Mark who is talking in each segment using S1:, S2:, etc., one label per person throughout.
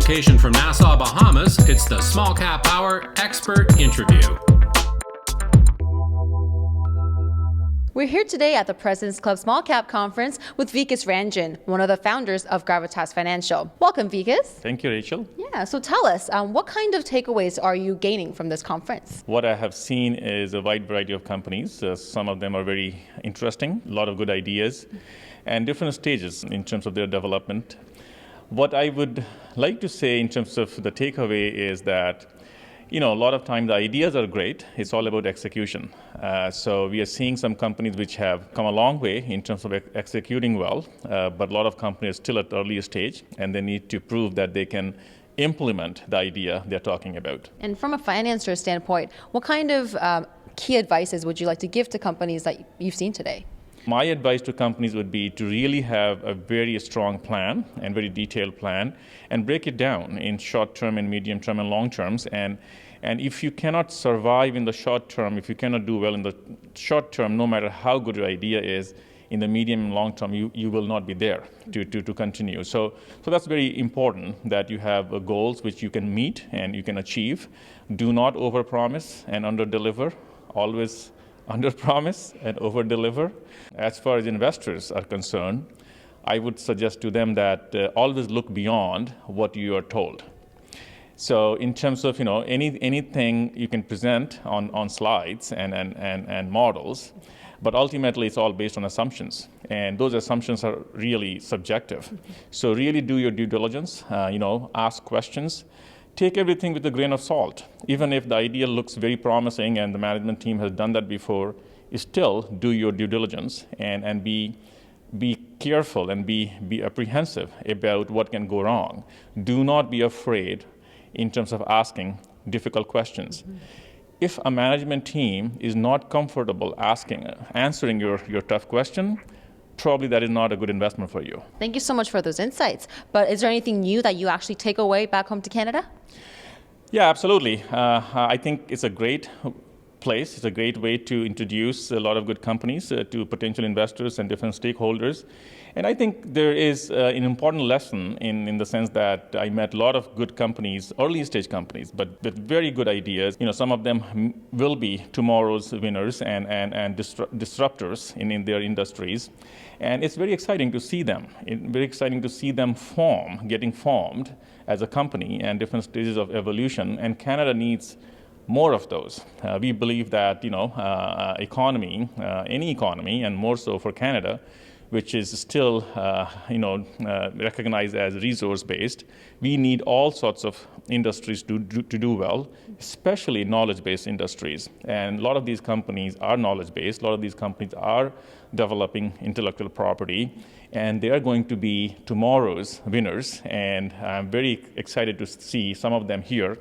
S1: location from Nassau, Bahamas, it's the Small Cap Hour Expert Interview.
S2: We're here today at the President's Club Small Cap Conference with Vikas Ranjan, one of the founders of Gravitas Financial. Welcome, Vikas.
S3: Thank you, Rachel.
S2: Yeah, so tell us, what kind of takeaways are you gaining from this conference?
S3: What I have seen is a wide variety of companies. Some of them are very interesting, a lot of good ideas, and different stages in terms of their development. What I would like to say in terms of the takeaway is that a lot of times the ideas are great. It's all about execution. So we are seeing some companies which have come a long way in terms of executing well, but a lot of companies are still at the earlier stage, and they need to prove that they can implement the idea they're talking about.
S2: And from a financier standpoint, what kind of key advices would you like to give to companies that you've seen today?
S3: My advice to companies would be to really have a very strong plan and very detailed plan and break it down in short term and medium term and long terms. And if you cannot survive in the short term, if you cannot do well in the short term, no matter how good your idea is, in the medium and long term, you will not be there to continue. So that's very important that you have goals which you can meet and you can achieve. Do not overpromise and underdeliver. Always under-promise and over-deliver. As far as investors are concerned, I would suggest to them that always look beyond what you are told. So in terms of anything you can present on slides and models, but ultimately it's all based on assumptions, and those assumptions are really subjective. So really do your due diligence. Ask questions. Take everything with a grain of salt. Even if the idea looks very promising and the management team has done that before, still do your due diligence and be careful and be apprehensive about what can go wrong. Do not be afraid in terms of asking difficult questions. Mm-hmm. If a management team is not comfortable answering your tough question, probably that is not a good investment for you.
S2: Thank you so much for those insights. But is there anything new that you actually take away back home to Canada?
S3: Yeah, absolutely. I think it's a great place. It's a great way to introduce a lot of good companies to potential investors and different stakeholders. And I think there is an important lesson in the sense that I met a lot of good companies, early stage companies, but with very good ideas. Some of them will be tomorrow's winners and disruptors in their industries. And it's very exciting to see them. Very exciting to see them getting formed as a company and different stages of evolution. And Canada needs more of those. We believe that economy, any economy, and more so for Canada, which is still recognized as resource-based, we need all sorts of industries to do well, especially knowledge-based industries. And a lot of these companies are knowledge-based. A lot of these companies are developing intellectual property, and they are going to be tomorrow's winners. And I'm very excited to see some of them here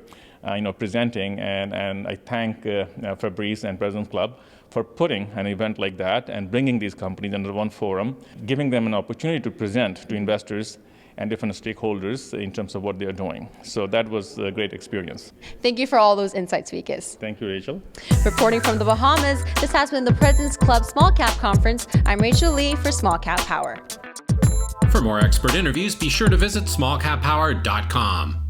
S3: presenting, and I thank Fabrice and President's Club for putting an event like that and bringing these companies under one forum, giving them an opportunity to present to investors and different stakeholders in terms of what they are doing. So that was a great experience.
S2: Thank you for all those insights, Vikas.
S3: Thank you, Rachel.
S2: Reporting from the Bahamas, this has been the President's Club Small Cap Conference. I'm Rachel Lee for Small Cap Power.
S1: For more expert interviews, be sure to visit smallcappower.com.